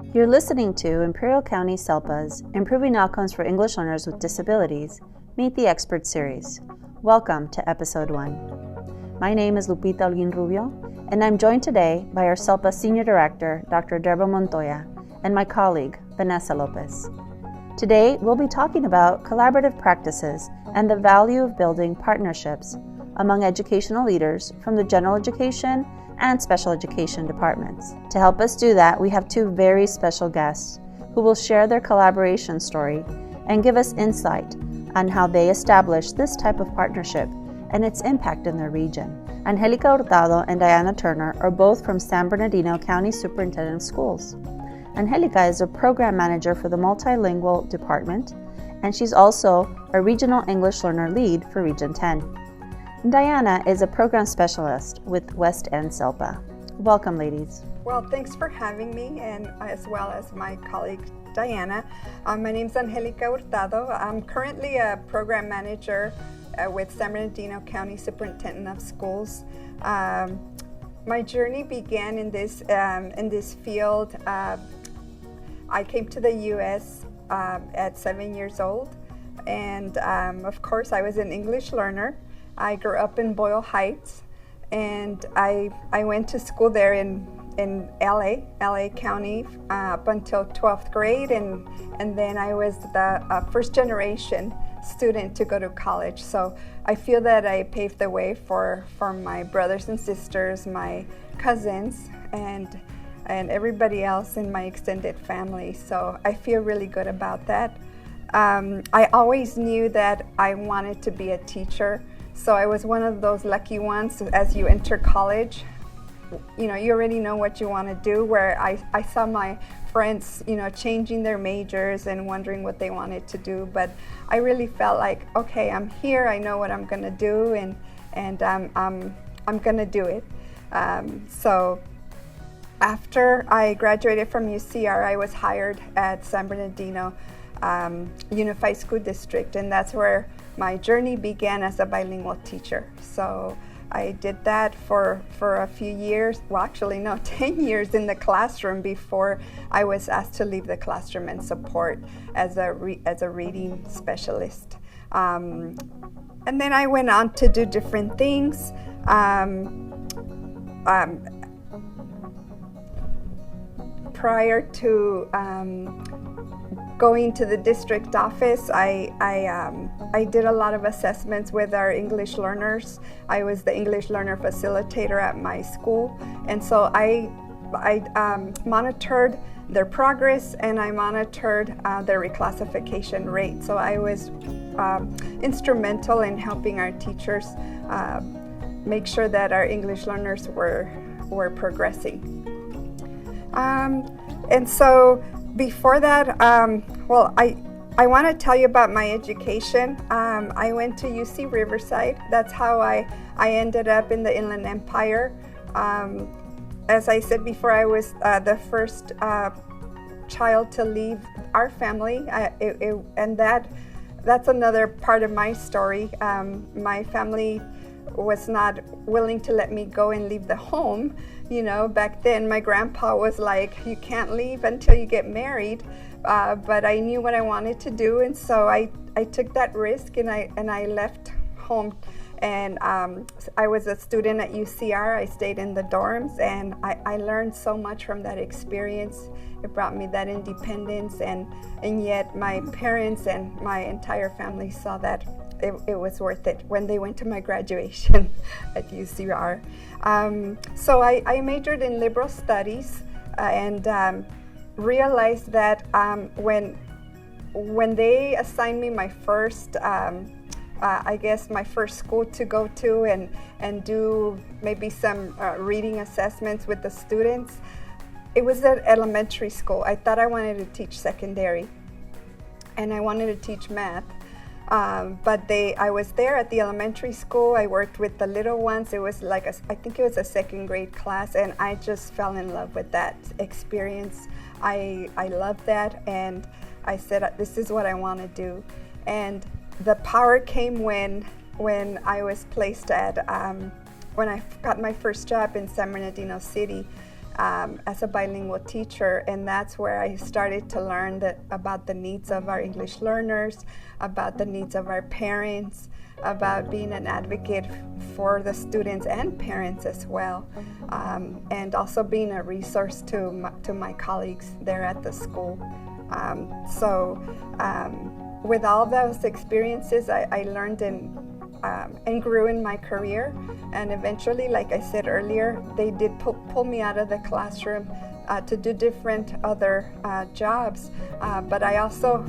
You're listening to Imperial County SELPA's Improving Outcomes for English Learners with Disabilities Meet the Expert series. Welcome to Episode 1. My name is Lupita Olguin Rubio, and I'm joined today by our SELPA Senior Director, Dr. Deborah Montoya, and my colleague, Vanessa Lopez. Today, we'll be talking about collaborative practices and the value of building partnerships among educational leaders from the general education and special education departments. To help us do that, we have two very special guests who will share their collaboration story and give us insight on how they established this type of partnership and its impact in their region. Angelica Hurtado and Diana Turner are both from San Bernardino County Superintendent Schools. Angelica is a program manager for the multilingual department, and she's also a regional English learner lead for Region 10. Diana is a program specialist with West End SELPA. Welcome, ladies. Well, thanks for having me, and as well as my colleague Diana. My name is Angelica Hurtado. I'm currently a program manager with San Bernardino County Superintendent of Schools. My journey began in this field. I came to the U.S. At 7 years old, and of course I was an English learner. I grew up in Boyle Heights, and I went to school there in LA County up until 12th grade, and then I was the first generation student to go to college. So I feel that I paved the way for my brothers and sisters, my cousins, and everybody else in my extended family. So I feel really good about that. I always knew that I wanted to be a teacher. So I was one of those lucky ones. As you enter college, you already know what you want to do, where I saw my friends, changing their majors and wondering what they wanted to do. But I really felt like, okay, I'm here, I know what I'm going to do, and I'm going to do it. So after I graduated from UCR, I was hired at San Bernardino Unified School District, and that's where my journey began as a bilingual teacher. So I did that for a few years, 10 years in the classroom before I was asked to leave the classroom and support as a reading specialist. And then I went on to do different things. Prior to going to the district office, I did a lot of assessments with our English learners. I was the English learner facilitator at my school, and so I monitored their progress, and I monitored their reclassification rate. So I was instrumental in helping our teachers make sure that our English learners were progressing. And so before that, I want to tell you about my education. I went to UC Riverside. That's how I ended up in the Inland Empire. As I said before, I was the first child to leave our family, and that's another part of my story. My family was not willing to let me go and leave the home. Back then my grandpa was like, you can't leave until you get married. But I knew what I wanted to do, and so I took that risk, and I left home. And I was a student at UCR. I stayed in the dorms, and I learned so much from that experience. It brought me that independence, and yet my parents and my entire family saw that it was worth it when they went to my graduation at UCR. So I majored in liberal studies, and realized that when they assigned me my first, my first school to go to and do maybe some reading assessments with the students, it was at elementary school. I thought I wanted to teach secondary, and I wanted to teach math. But I was there at the elementary school. I worked with the little ones. It was like I think it was a second grade class, and I just fell in love with that experience. I loved that, and I said, this is what I want to do. And the power came when I was placed at when I got my first job in San Bernardino City. as a bilingual teacher, and that's where I started to learn about the needs of our English learners, about the needs of our parents, about being an advocate for the students and parents as well, and also being a resource to my colleagues there at the school. With all those experiences, I learned and grew in my career, and eventually, like I said earlier, they did pull me out of the classroom to do different other jobs, but I also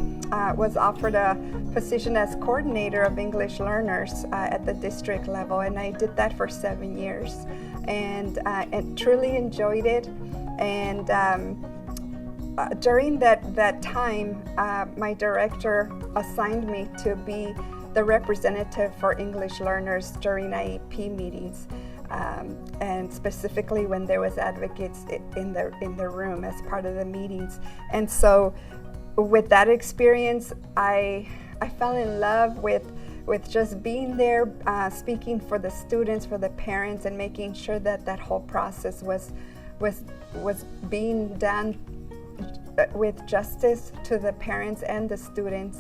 was offered a position as coordinator of English learners at the district level, and I did that for 7 years, and truly enjoyed it. And during that time, my director assigned me to be the representative for English learners during IEP meetings, and specifically when there was advocates in the room as part of the meetings. And so with that experience, I fell in love with just being there, speaking for the students, for the parents, and making sure that whole process was being done with justice to the parents and the students.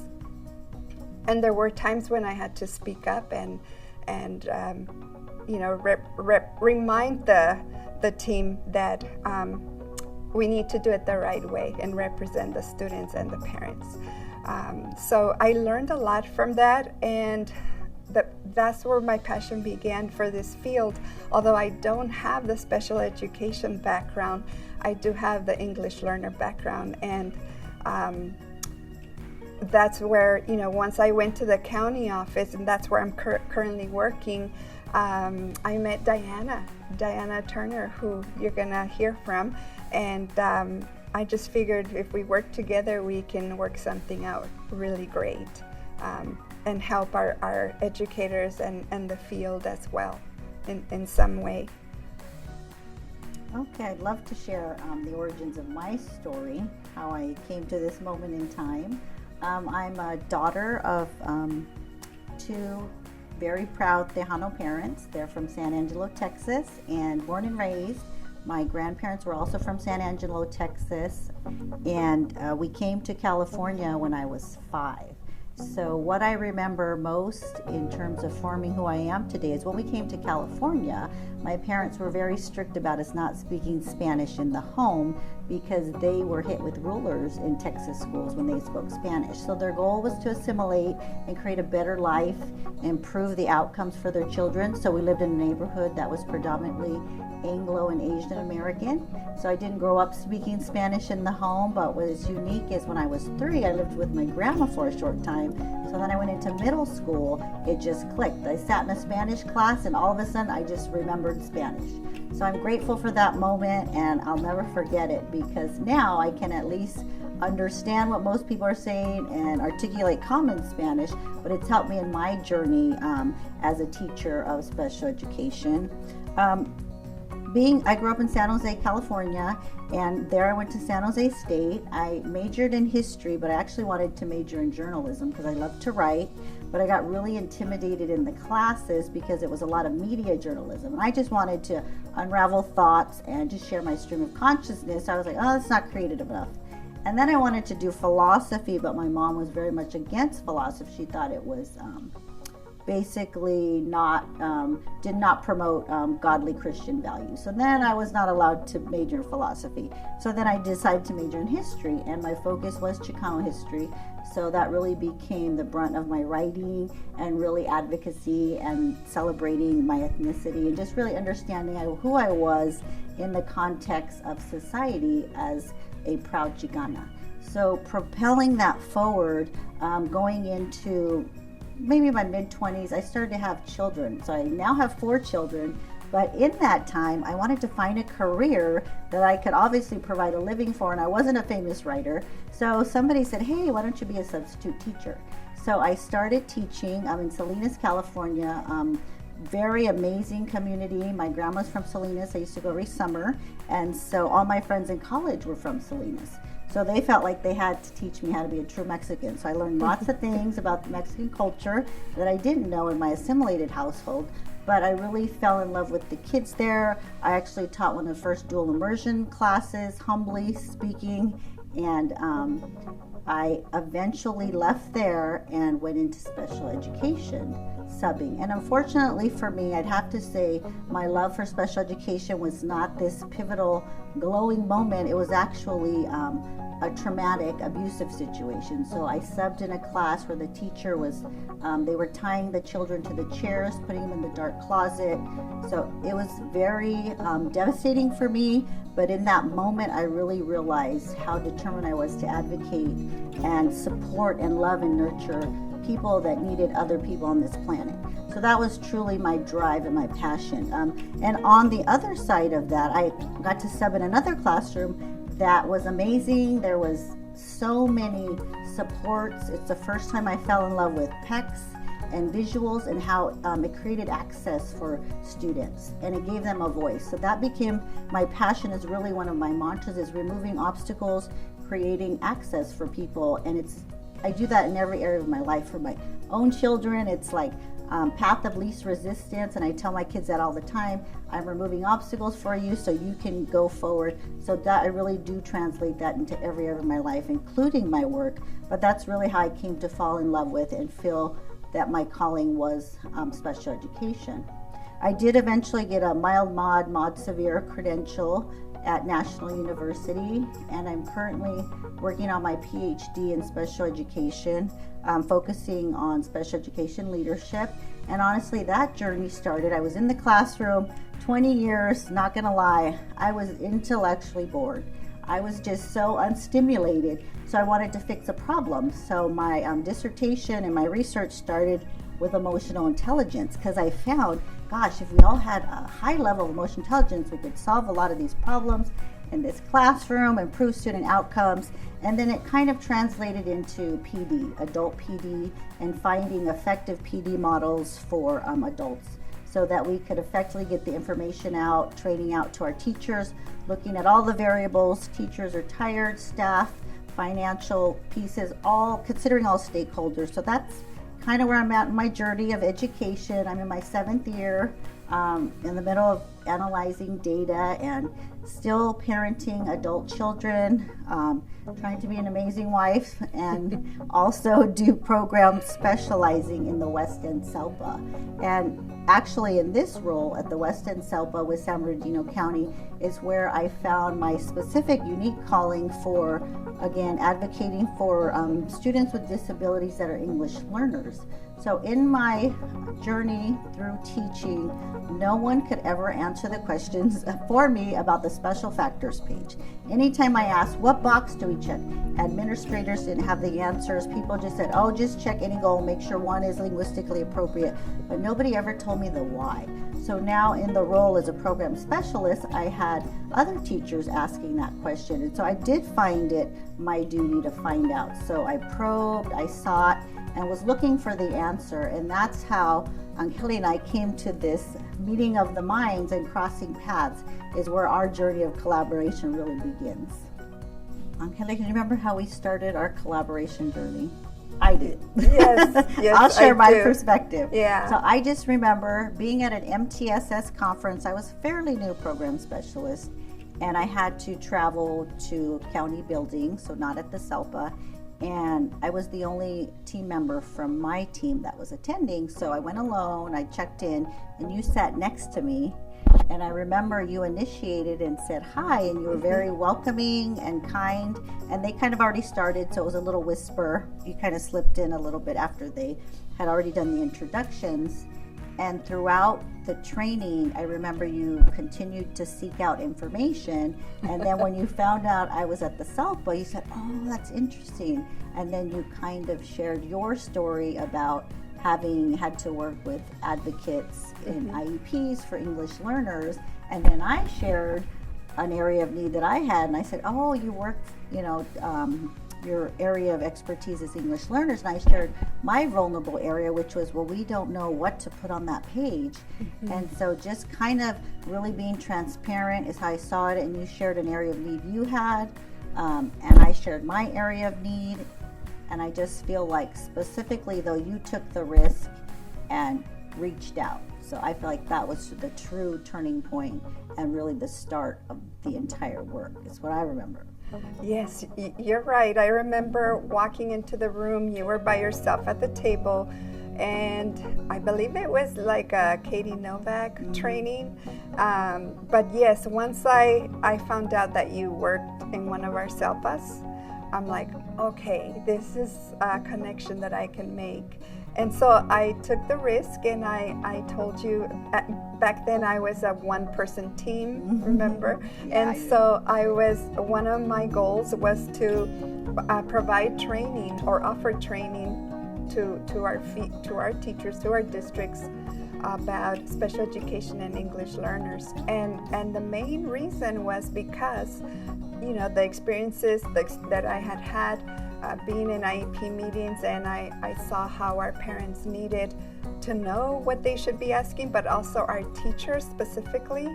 And there were times when I had to speak up and remind the team that we need to do it the right way and represent the students and the parents. So I learned a lot from that, and that's where my passion began for this field. Although I don't have the special education background, I do have the English learner background, and that's where, once I went to the county office, and that's where I'm currently working, I met Diana Turner, who you're gonna hear from, and I just figured if we work together, we can work something out really great, and help our educators and the field as well in some way. Okay, I'd love to share the origins of my story, how I came to this moment in time. I'm a daughter of two very proud Tejano parents. They're from San Angelo, Texas, and born and raised. My grandparents were also from San Angelo, Texas, and we came to California when I was 5. So what I remember most in terms of forming who I am today is when we came to California, my parents were very strict about us not speaking Spanish in the home because they were hit with rulers in Texas schools when they spoke Spanish. So their goal was to assimilate and create a better life, improve the outcomes for their children. So we lived in a neighborhood that was predominantly Anglo and Asian American. So I didn't grow up speaking Spanish in the home, but what is unique is when I was 3, I lived with my grandma for a short time. So then I went into middle school, it just clicked. I sat in a Spanish class and all of a sudden I just remembered Spanish. So I'm grateful for that moment, and I'll never forget it because now I can at least understand what most people are saying and articulate common Spanish, but it's helped me in my journey as a teacher of special education. I grew up in San Jose, California, and there I went to San Jose State. I majored in history, but I actually wanted to major in journalism because I love to write, but I got really intimidated in the classes because it was a lot of media journalism, and I just wanted to unravel thoughts and just share my stream of consciousness. I was like, oh, that's not creative enough. And then I wanted to do philosophy, but my mom was very much against philosophy. She thought it was basically did not promote godly Christian values. So then I was not allowed to major in philosophy. So then I decided to major in history, and my focus was Chicano history. So that really became the brunt of my writing, and really advocacy and celebrating my ethnicity and just really understanding who I was in the context of society as a proud Chicana. So propelling that forward, going into maybe my mid-20s, I started to have children. So I now have 4 children, but in that time, I wanted to find a career that I could obviously provide a living for, and I wasn't a famous writer. So somebody said, hey, why don't you be a substitute teacher? So I started teaching. I'm in Salinas, California. Very amazing community. My grandma's from Salinas. I used to go every summer, and so all my friends in college were from Salinas. So they felt like they had to teach me how to be a true Mexican. So I learned lots of things about the Mexican culture that I didn't know in my assimilated household. but I really fell in love with the kids there. I actually taught one of the first dual immersion classes, humbly speaking, and I eventually left there and went into special education subbing. And unfortunately for me, I'd have to say my love for special education was not this pivotal, glowing moment. It was actually a traumatic, abusive situation. So I subbed in a class where the teacher was, they were tying the children to the chairs, putting them in the dark closet. So it was very devastating for me. But in that moment, I really realized how determined I was to advocate and support and love and nurture people that needed other people on this planet. So that was truly my drive and my passion. And on the other side of that, I got to sub in another classroom that was amazing. There was so many supports. It's the first time I fell in love with PECs and visuals and how it created access for students and it gave them a voice. So that became my passion. Is really one of my mantras, is removing obstacles, creating access for people. And I do that in every area of my life. For my own children, it's like path of least resistance, and I tell my kids that all the time. I'm removing obstacles for you so you can go forward. So that I really do translate that into every area of my life, including my work. But that's really how I came to fall in love with and feel that my calling was special education. I did eventually get a mild mod severe credential at National University, and I'm currently working on my PhD in special education, focusing on special education leadership. And honestly, that journey started, I was in the classroom 20 years, not gonna lie, I was intellectually bored. I was just so unstimulated, so I wanted to fix a problem. So my dissertation and my research started with emotional intelligence, because I found, gosh, if we all had a high level of emotional intelligence, we could solve a lot of these problems in this classroom, improve student outcomes. And then it kind of translated into PD, adult PD, and finding effective PD models for adults, so that we could effectively get the information out, training out to our teachers, looking at all the variables. Teachers are tired, staff, financial pieces, all considering all stakeholders. So that's kind of where I'm at in my journey of education. I'm in my 7th year, in the middle of analyzing data and still parenting adult children, trying to be an amazing wife, and also do programs specializing in the West End SELPA. And actually in this role at the West End SELPA with San Bernardino County is where I found my specific unique calling for, again, advocating for students with disabilities that are English learners. So in my journey through teaching, no one could ever answer the questions for me about the special factors page. Anytime I asked, what box do we check? Administrators didn't have the answers. People just said, oh, just check any goal, make sure one is linguistically appropriate. But nobody ever told me the why. So now in the role as a program specialist, I had other teachers asking that question. And so I did find it my duty to find out. So I probed, I sought, and was looking for the answer. And that's how Angelica and I came to this meeting of the minds and crossing paths, is where our journey of collaboration really begins. Angelica, can you remember how we started our collaboration journey? I did. Yes, yes. I'll share my perspective. Yeah. So I just remember being at an MTSS conference. I was fairly new program specialist, and I had to travel to county buildings, so not at the SELPA. And I was the only team member from my team that was attending. So I went alone, I checked in, and you sat next to me. And I remember you initiated and said hi, and you were very welcoming and kind. And they kind of already started, so it was a little whisper. You kind of slipped in a little bit after they had already done the introductions. And throughout the training, I remember you continued to seek out information. And then when you found out I was at the SELPA, you said, oh, that's interesting. And then you kind of shared your story about having had to work with advocates in IEPs for English learners. And then I shared an area of need that I had. And I said, oh, you work, your area of expertise is English learners. And I shared my vulnerable area, which was, well, we don't know what to put on that page. And so just kind of really being transparent is how I saw it. And you shared an area of need you had, and I shared my area of need. And I just feel like specifically, though, you took the risk and reached out. So I feel like that was the true turning point and really the start of the entire work. It's what I remember. Yes, you're right. I remember walking into the room. You were by yourself at the table, and I believe it was like a Katie Novak training. But yes, once I found out that you worked in one of our SELPAs, I'm like, okay, this is a connection that I can make. And so I took the risk, and I told you, back then I was a one-person team, remember? Yeah, and so one of my goals was to provide training or offer training to our teachers, to our districts, about special education and English learners. And the main reason was because, the experiences that I had being in IEP meetings, and I saw how our parents needed to know what they should be asking, but also our teachers specifically,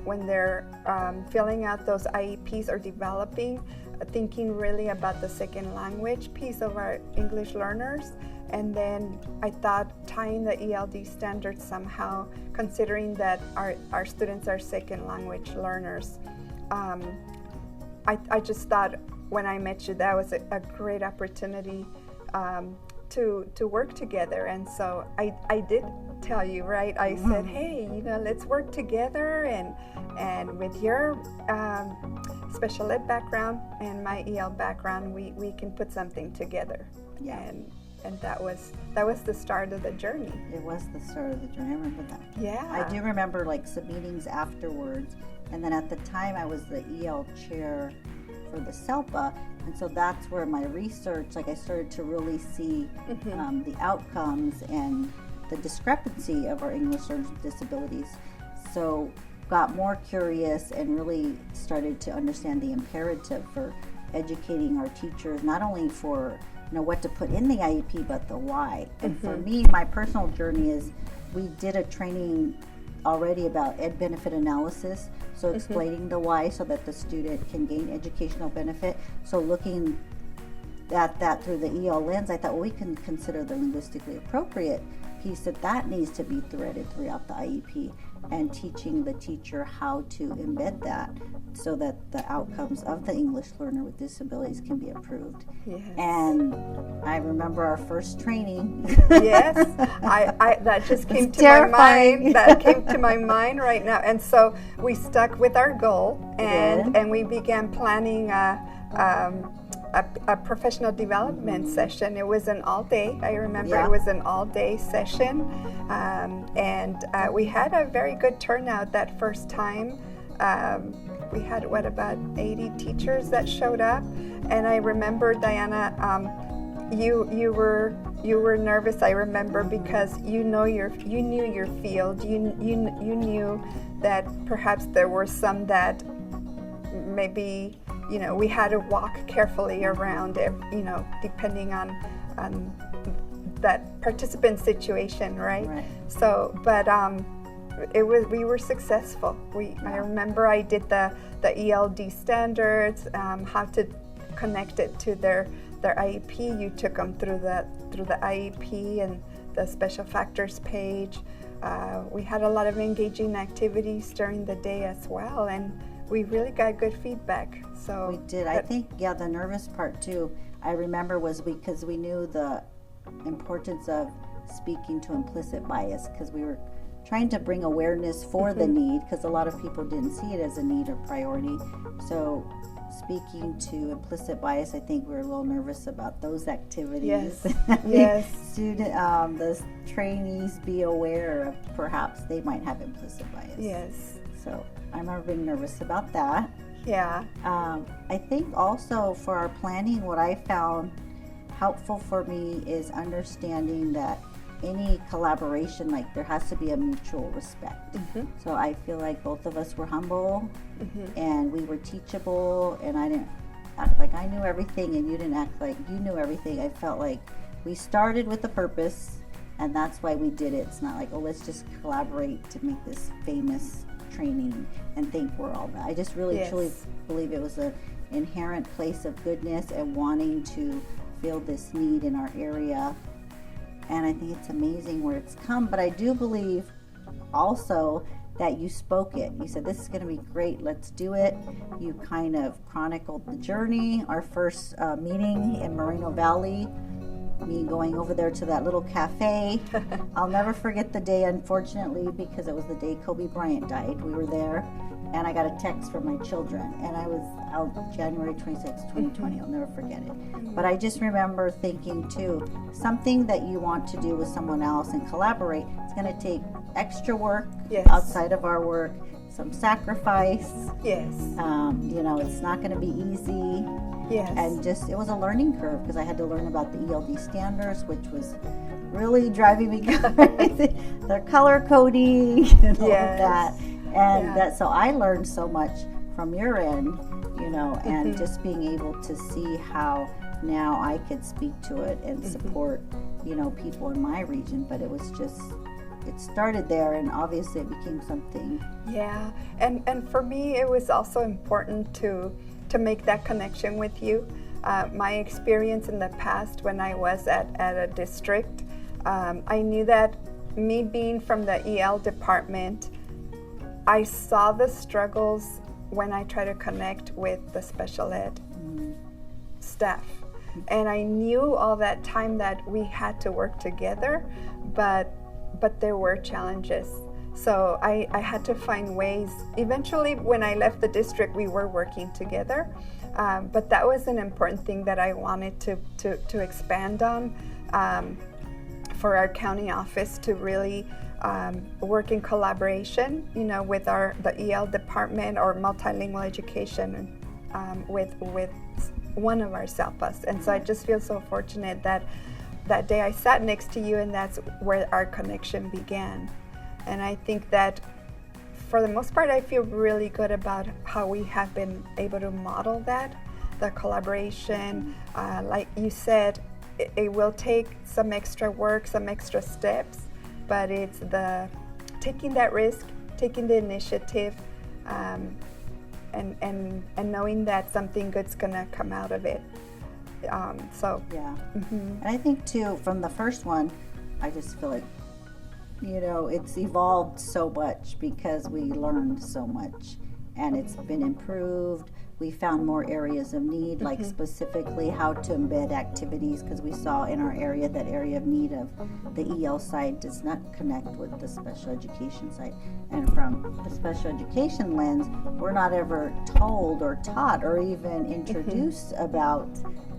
when they're filling out those IEPs or developing, thinking really about the second language piece of our English learners. And then I thought tying the ELD standards somehow, considering that our students are second language learners, I just thought when I met you that was a great opportunity to work together. And so I did tell you, right? I said, hey, let's work together, and with your special ed background and my EL background, we can put something together. Yeah. And that was the start of the journey. It was the start of the journey. I remember that. Yeah. I do remember like some meetings afterwards, and then at the time I was the EL chair for the SELPA, and so that's where my research, like I started to really see the outcomes and the discrepancy of our English learners with disabilities. So got more curious and really started to understand the imperative for educating our teachers, not only for what to put in the IEP, but the why. And for me, my personal journey is we did a training already about ed benefit analysis, so explaining the why so that the student can gain educational benefit. So looking at that through the EL lens, I thought, well, we can consider the linguistically appropriate piece that needs to be threaded throughout the IEP, and teaching the teacher how to embed that so that the outcomes of the English learner with disabilities can be improved. Yes. And I remember our first training. Yes, I that just came to terrifying. my mind. That came to my mind right now. And so we stuck with our goal, and we began planning a professional development session. It was an all-day. I remember it was an all-day session, and we had a very good turnout that first time. We had about 80 teachers that showed up, and I remember, Diana, you were nervous. I remember because you knew your field. You knew that perhaps there were some that maybe we had to walk carefully around it, depending on that participant situation, right? So, but we were successful. I remember I did the ELD standards, how to connect it to their IEP. You took them through the IEP and the special factors page. We had a lot of engaging activities during the day as well, and we really got good feedback. So we did. I think, the nervous part too, I remember, was because we knew the importance of speaking to implicit bias, because we were trying to bring awareness for the need, because a lot of people didn't see it as a need or priority. So speaking to implicit bias, I think we were a little nervous about those activities. Yes. The trainees be aware of perhaps they might have implicit bias. Yes. So I remember being nervous about that. Yeah. I think also for our planning, what I found helpful for me is understanding that any collaboration, like, there has to be a mutual respect. So I feel like both of us were humble, and we were teachable, and I didn't act like I knew everything and you didn't act like you knew everything. I felt like we started with a purpose, and that's why we did it. It's not like, oh, let's just collaborate to make this famous training and think we're all that. I just really truly believe it was an inherent place of goodness and wanting to fill this need in our area, and I think it's amazing where it's come. But I do believe also that you spoke it. You said, this is going to be great, let's do it. You kind of chronicled the journey. Our first meeting in Moreno Valley, me going over there to that little cafe. I'll never forget the day, unfortunately, because it was the day Kobe Bryant died. We were there, and I got a text from my children, and I was out January 26, 2020. I'll never forget it. But I just remember thinking, too, something that you want to do with someone else and collaborate, it's going to take extra work outside of our work, some sacrifice. Yes. You know, it's not going to be easy. Yes. And just, it was a learning curve because I had to learn about the ELD standards, which was really driving me crazy. Their color coding and all of that. And so I learned so much from your end, you know, and just being able to see how now I could speak to it and support, you know, people in my region. But it was just, it started there, and obviously it became something. Yeah, and for me it was also important to make that connection with you. My experience in the past when I was at a district, I knew that me being from the EL department, I saw the struggles when I try to connect with the special ed staff. And I knew all that time that we had to work together, but there were challenges. So I had to find ways. Eventually, when I left the district, we were working together. But that was an important thing that I wanted to expand on for our county office, to really work in collaboration, you know, with the EL department or multilingual education, with one of our SELPAs. And so I just feel so fortunate that day I sat next to you, and that's where our connection began. And I think that for the most part, I feel really good about how we have been able to model that, the collaboration. Like you said, it will take some extra work, some extra steps, but it's the taking that risk, taking the initiative, and knowing that something good's gonna come out of it. And I think too, from the first one, I just feel like, you know, it's evolved so much because we learned so much, and it's been improved. We found more areas of need, like specifically how to embed activities, because we saw in our area that area of need of the EL side does not connect with the special education side. And from the special education lens, we're not ever told or taught or even introduced about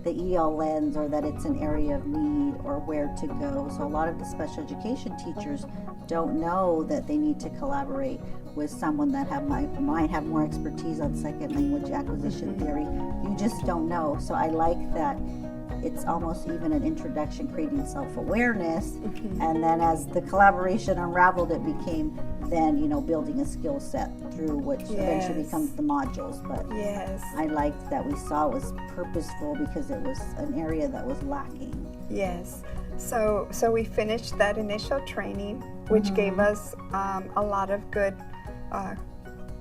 the EL lens, or that it's an area of need or where to go. So a lot of the special education teachers don't know that they need to collaborate with someone that might have more expertise on second language acquisition theory. You just don't know. So I like that it's almost even an introduction, creating self-awareness, and then as the collaboration unraveled, it became then, you know, building a skill set through which eventually becomes the modules. But I liked that we saw it was purposeful because it was an area that was lacking. Yes. So we finished that initial training, which gave us a lot of good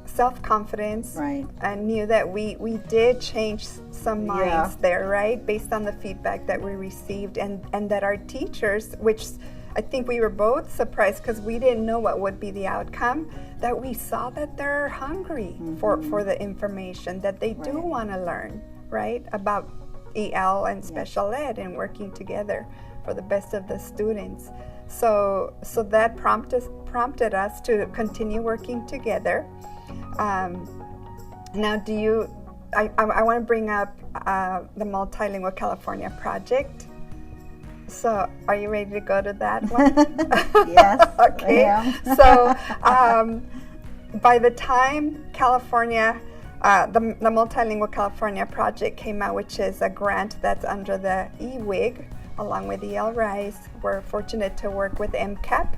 self-confidence, and knew that we did change some minds there, right, based on the feedback that we received, and that our teachers, which I think we were both surprised because we didn't know what would be the outcome, that we saw that they're hungry for the information, that they do want to learn, right, about EL and special ed and working together for the best of the students. So that prompted us to continue working together. Now, I want to bring up the Multilingual California project. So are you ready to go to that one? Yes. Okay. I am. So by the time California, the Multilingual California project came out, which is a grant that's under the EWIG, along with EL Rise, we're fortunate to work with MCAP.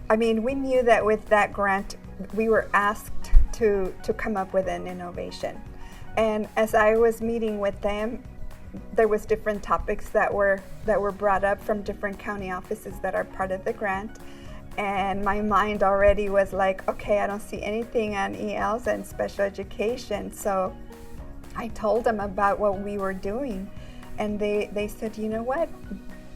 I mean, we knew that with that grant, we were asked to come up with an innovation. And as I was meeting with them, there was different topics that were brought up from different county offices that are part of the grant. And my mind already was like, okay, I don't see anything on ELs and special education. So I told them about what we were doing. and they said, you know what,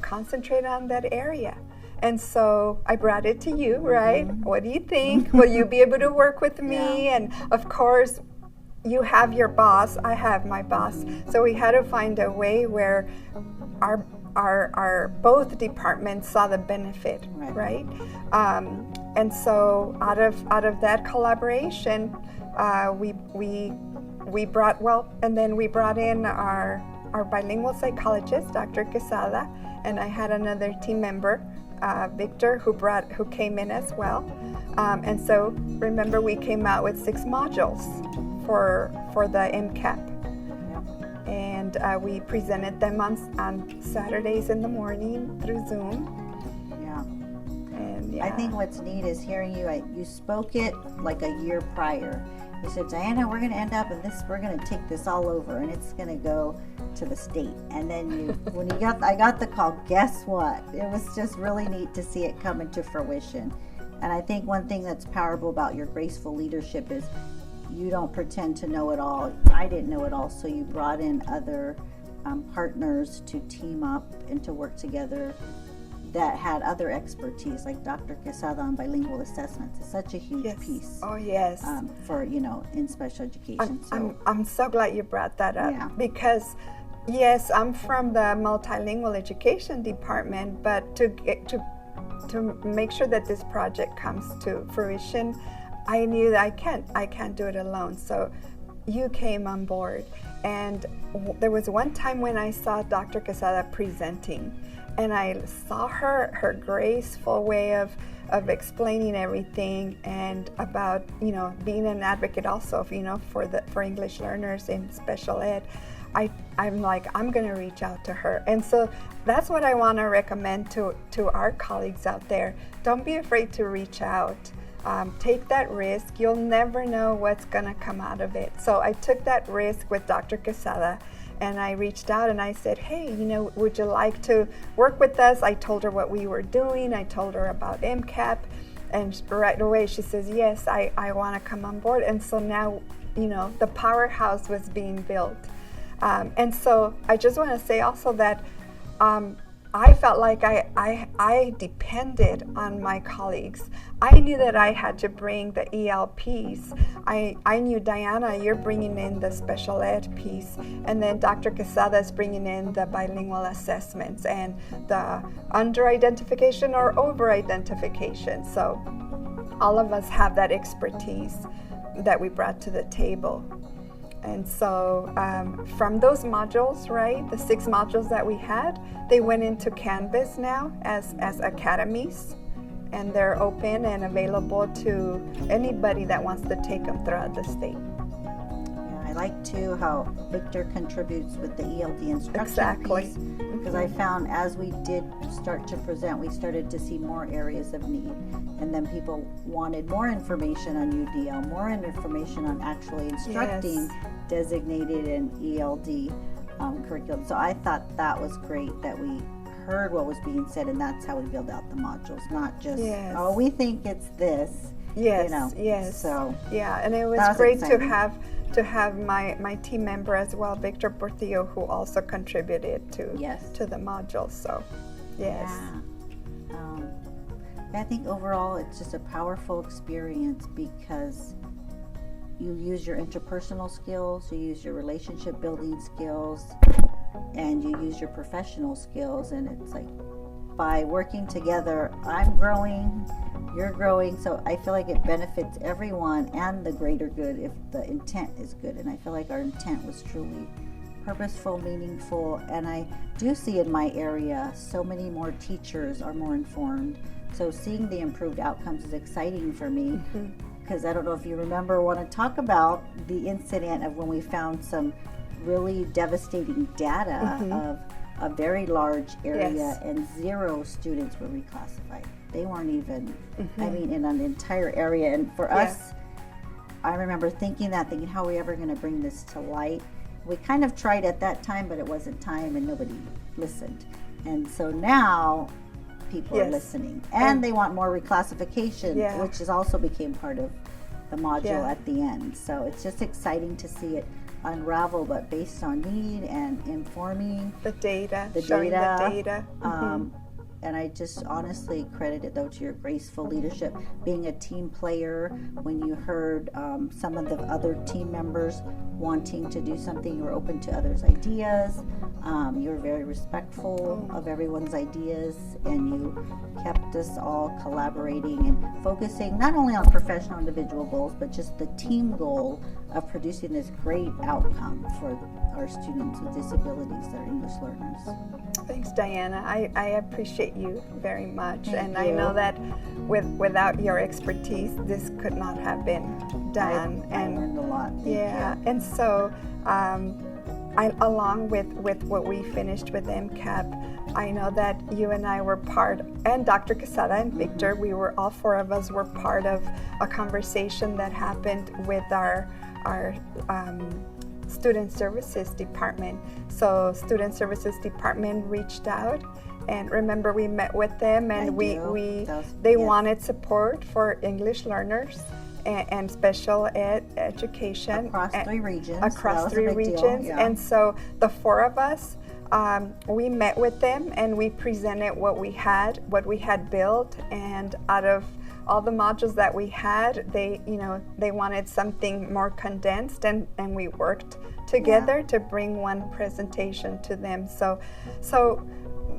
concentrate on that area. And so I brought it to you, right? What do you think? Will you be able to work with me? And of course, you have your boss, I have my boss. So we had to find a way where our both departments saw the benefit, right? And so out of that collaboration, we brought in our bilingual psychologist, Dr. Quesada, and I had another team member, Victor, who came in as well. And so remember, we came out with 6 modules for the MCAP, and we presented them on Saturdays in the morning through Zoom. And I think what's neat is hearing you spoke it like a year prior. You said, Diana, we're going to end up in this, we're going to take this all over, and it's going to go to the state. And then I got the call, guess what? It was just really neat to see it come into fruition. And I think one thing that's powerful about your graceful leadership is you don't pretend to know it all. I didn't know it all, so you brought in other partners to team up and to work together that had other expertise, like Dr. Quesada on bilingual assessments. It's such a huge piece. Oh, yes. For, in special education. I'm so glad you brought that up, because yes, I'm from the multilingual education department, but to make sure that this project comes to fruition, I knew that I can't do it alone. So you came on board, and there was one time when I saw Dr. Quesada presenting, and I saw her graceful way of explaining everything, and about being an advocate also for English learners in special ed. I'm like, I'm going to reach out to her. And so that's what I want to recommend to our colleagues out there. Don't be afraid to reach out. Take that risk. You'll never know what's going to come out of it. So I took that risk with Dr. Quesada, and I reached out and I said, hey, would you like to work with us? I told her what we were doing. I told her about MCAP, and right away she says, yes, I want to come on board. And so now, the powerhouse was being built. And so I just want to say also that I felt like I depended on my colleagues. I knew that I had to bring the EL piece. I knew, Diana, you're bringing in the special ed piece, and then Dr. Quesada is bringing in the bilingual assessments and the under-identification or over-identification. So all of us have that expertise that we brought to the table. And so from those modules, right, the 6 modules that we had, they went into Canvas now as academies, and they're open and available to anybody that wants to take them throughout the state. Yeah, I like too how Victor contributes with the ELD instruction piece, because I found as we did start to present, we started to see more areas of need, and then people wanted more information on UDL, more information on actually instructing designated and ELD curriculum. So I thought that was great that we heard what was being said, and that's how we build out the modules, not just we think it's this. So and it was great exciting to have my team member as well, Victor Portillo, who also contributed to the modules. So I think overall it's just a powerful experience, because you use your interpersonal skills, you use your relationship building skills, and you use your professional skills, and it's like by working together, I'm growing, you're growing, so I feel like it benefits everyone and the greater good if the intent is good. And I feel like our intent was truly purposeful, meaningful, and I do see in my area so many more teachers are more informed. So seeing the improved outcomes is exciting for me. Because I don't know if you remember, want to talk about the incident of when we found some really devastating data of a very large area and 0 students were reclassified. They weren't even, in an entire area. And for us, I remember thinking, how are we ever going to bring this to light? We kind of tried at that time, but it wasn't time and nobody listened. And so now people are listening, and they want more reclassification, which is also became part of the module at the end. So it's just exciting to see it unravel, but based on need and informing the data, showing the data. And I just honestly credit it, though, to your graceful leadership, being a team player. When you heard some of the other team members wanting to do something, you were open to others' ideas. You were very respectful of everyone's ideas, and you kept us all collaborating and focusing not only on professional individual goals, but just the team goal of producing this great outcome for our students with disabilities that are English learners. Thanks, Diana. I appreciate you very much. Thank and you. I know that without your expertise, this could not have been done. I learned a lot. Thank you. And so along with what we finished with MCAP, I know that you and I were part, and Dr. Quesada and Victor, we were, all four of us were part of a conversation that happened with our Student Services Department. So Student Services Department reached out, and remember we met with them, and they wanted support for English learners and special ed education across three regions. Across three regions, yeah. And so the four of us, we met with them and we presented what we had built, and out of all the modules that we had, they wanted something more condensed, and we worked together to bring one presentation to them. So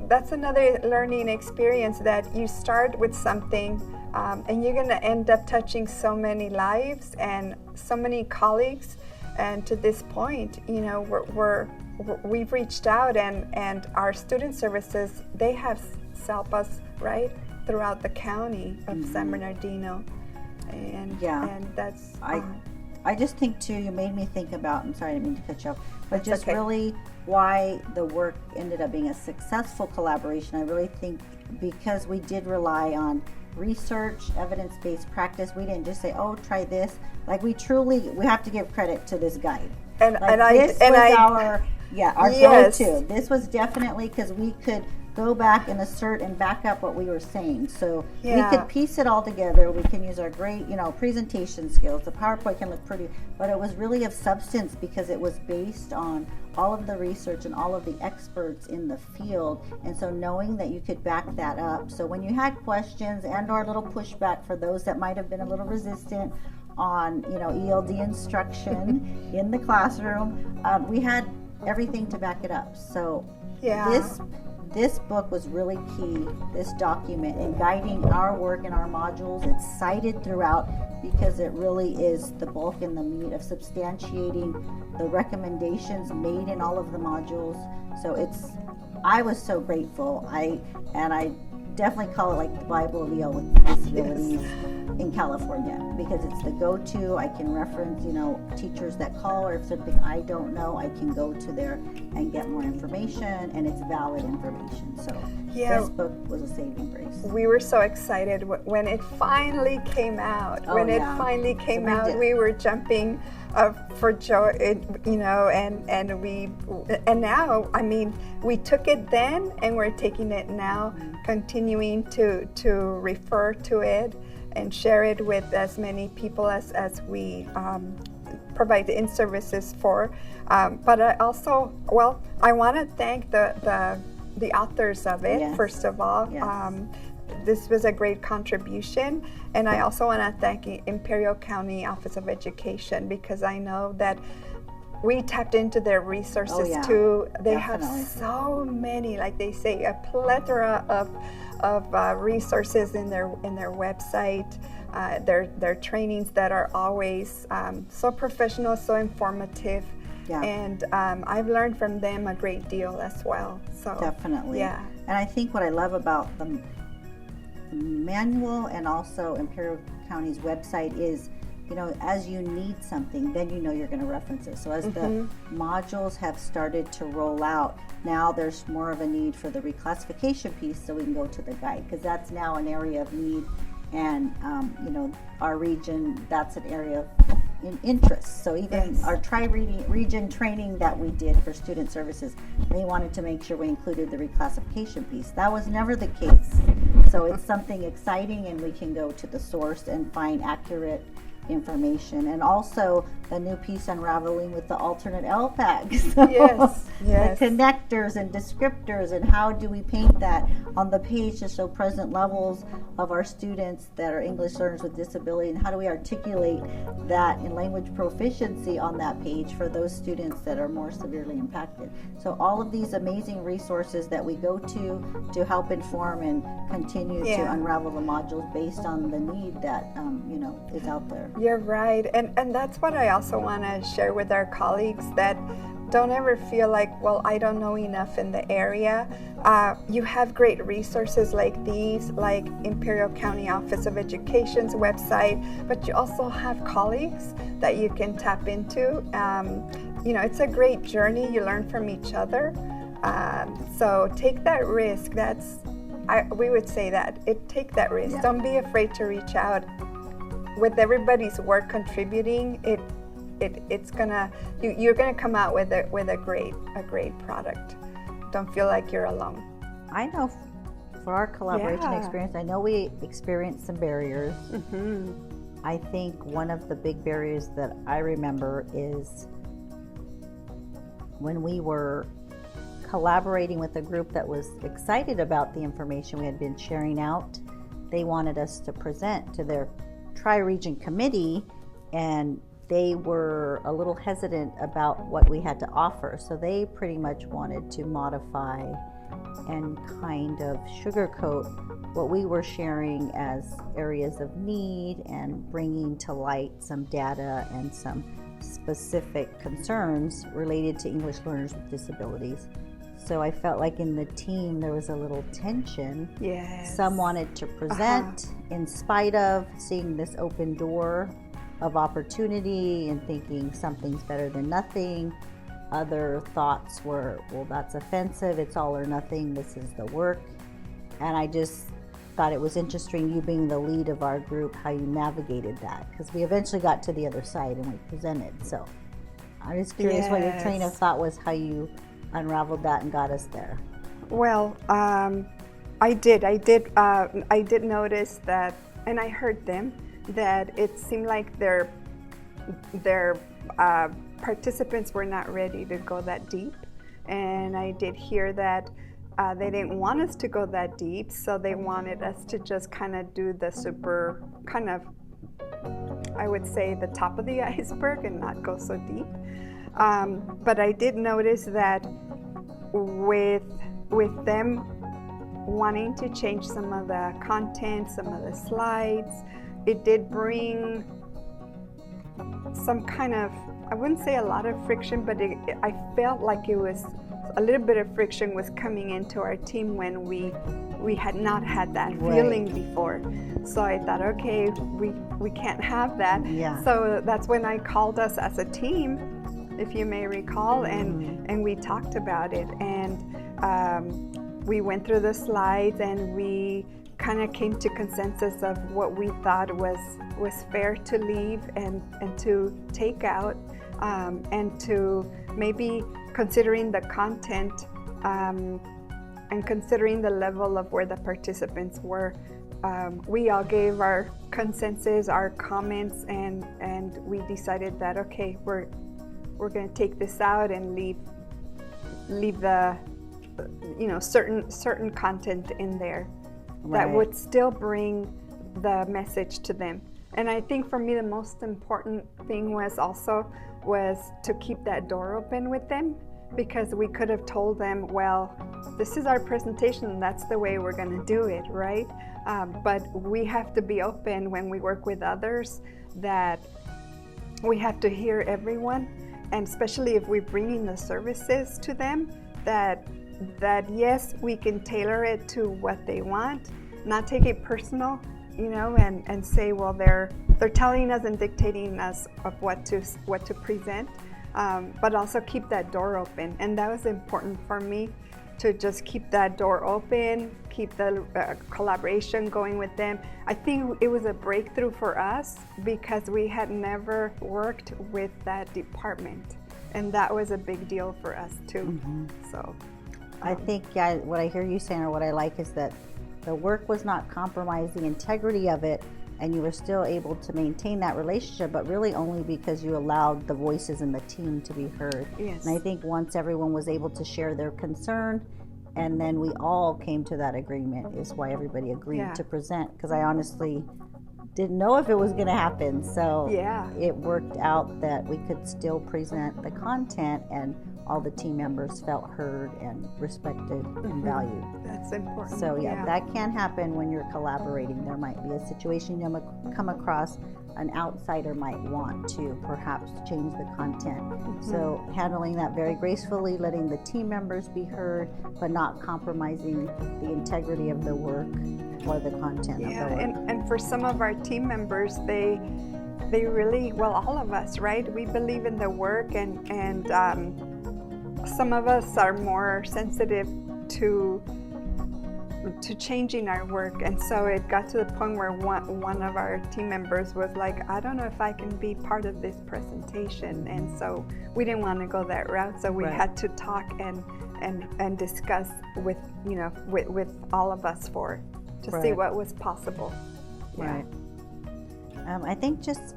that's another learning experience, that you start with something and you're going to end up touching so many lives and so many colleagues. And to this point, we've reached out, and our student services, they have SELPAs right throughout the county of San Bernardino, and that's. I just think too, you made me think about, I'm sorry, I didn't mean to cut you off, but That's just okay. really why the work ended up being a successful collaboration. I really think because we did rely on research, evidence-based practice. We didn't just say, oh, try this. Like we have to give credit to this guide. Our Yes. go-to. This was definitely because we could go back and assert and back up what we were saying. So we could piece it all together. We can use our great, presentation skills. The PowerPoint can look pretty, but it was really of substance because it was based on all of the research and all of the experts in the field. And so knowing that you could back that up. So when you had questions and or a little pushback for those that might have been a little resistant on, ELD instruction in the classroom, we had everything to back it up. So this book was really key, this document, in guiding our work and our modules. It's cited throughout because it really is the bulk and the meat of substantiating the recommendations made in all of the modules. So I was so grateful. I definitely call it like the Bible of EL with disabilities in California, because it's the go-to. I can reference, teachers that call, or if something I don't know, I can go to there and get more information, and it's valid information. So this book was a saving grace. We were so excited when it finally came out. We were jumping for joy, and now, we took it then, and we're taking it now, continuing to refer to it and share it with as many people as we provide the in-services for. But I also, I want to thank the authors of it, first of all. Yes. This was a great contribution, and I also want to thank Imperial County Office of Education, because I know that we tapped into their resources too. They have so many, like they say, a plethora of resources in their website. Their trainings that are always so professional, so informative. Yeah. And I've learned from them a great deal as well. So definitely. Yeah. And I think what I love about the manual and also Imperial County's website is, as you need something, then you're going to reference it. So as the modules have started to roll out, now there's more of a need for the reclassification piece, so we can go to the guide, because that's now an area of need. And our region, that's an area of interest. So even our tri-region training that we did for student services, they wanted to make sure we included the reclassification piece. That was never the case. So it's something exciting, and we can go to the source and find accurate information. And also the new piece Unraveling with the alternate LPAC. Yes, yes. The connectors and descriptors, and how do we paint that on the page to show present levels of our students that are English learners with disability, and how do we articulate that in language proficiency on that page for those students that are more severely impacted. So all of these amazing resources that we go to help inform and continue to unravel the modules based on the need that is out there. You're right, and that's what I also want to share with our colleagues, that don't ever feel like, well, I don't know enough in the area. You have great resources like these, like Imperial County Office of Education's website, but you also have colleagues that you can tap into. It's a great journey. You learn from each other. So take that risk. We would say that. Take that risk. Yeah. Don't be afraid to reach out. With everybody's work contributing, you're gonna come out with a great product. Don't feel like you're alone. I know for our collaboration experience, I know we experienced some barriers. Mm-hmm. I think one of the big barriers that I remember is when we were collaborating with a group that was excited about the information we had been sharing out. They wanted us to present to their tri-region committee, and they were a little hesitant about what we had to offer. So they pretty much wanted to modify and kind of sugarcoat what we were sharing as areas of need and bringing to light some data and some specific concerns related to English learners with disabilities. So I felt like in the team there was a little tension. Yes. Some wanted to present in spite of seeing this open door of opportunity and thinking something's better than nothing. Other thoughts were, well, that's offensive, it's all or nothing, this is the work. And I just thought it was interesting, you being the lead of our group, how you navigated that, because we eventually got to the other side and we presented. So I'm just curious what your train of thought was, how you unraveled that and got us there. Well, I did notice that, and I heard them, that it seemed like their participants were not ready to go that deep, and I did hear that they didn't want us to go that deep, so they wanted us to just kind of do the super kind of, I would say, the top of the iceberg and not go so deep. But I did notice that with them wanting to change some of the content, some of the slides, it did bring some kind of, I wouldn't say a lot of friction, but I felt like it was a little bit of friction was coming into our team when we had not had that feeling before. So I thought, okay, we can't have that. Yeah. So that's when I called us as a team, if you may recall, and we talked about it, and we went through the slides, and we kind of came to consensus of what we thought was fair to leave and to take out, and to maybe considering the content and considering the level of where the participants were. We all gave our consensus, our comments, and we decided that, okay, we're going to take this out and leave the certain content in there that would still bring the message to them. And I think for me the most important thing was to keep that door open with them, because we could have told them, well, this is our presentation, that's the way we're going to do it, right? But we have to be open when we work with others, that we have to hear everyone, and especially if we're bringing the services to them, that yes, we can tailor it to what they want, not take it personal, and say, well, they're telling us and dictating us of what to present, but also keep that door open. And that was important for me, to just keep that door open, keep the collaboration going with them. I think it was a breakthrough for us because we had never worked with that department, and that was a big deal for us too. Mm-hmm. So I think what I hear you saying, or what I like, is that the work was not compromised, the integrity of it, and you were still able to maintain that relationship, but really only because you allowed the voices in the team to be heard. Yes. And I think once everyone was able to share their concern, and then we all came to that agreement, is why everybody agreed to present, because I honestly didn't know if it was going to happen. So it worked out that we could still present the content, and all the team members felt heard and respected and valued. That's important. So that can happen when you're collaborating. There might be a situation you come across, an outsider might want to perhaps change the content. So handling that very gracefully, letting the team members be heard, but not compromising the integrity of the work or the content of the work. And for some of our team members, they really, well, all of us, right? We believe in the work, and some of us are more sensitive to changing our work, and so it got to the point where one of our team members was like, I don't know if I can be part of this presentation, and so we didn't want to go that route, so we had to talk and discuss with all of us to see what was possible. Right. I think just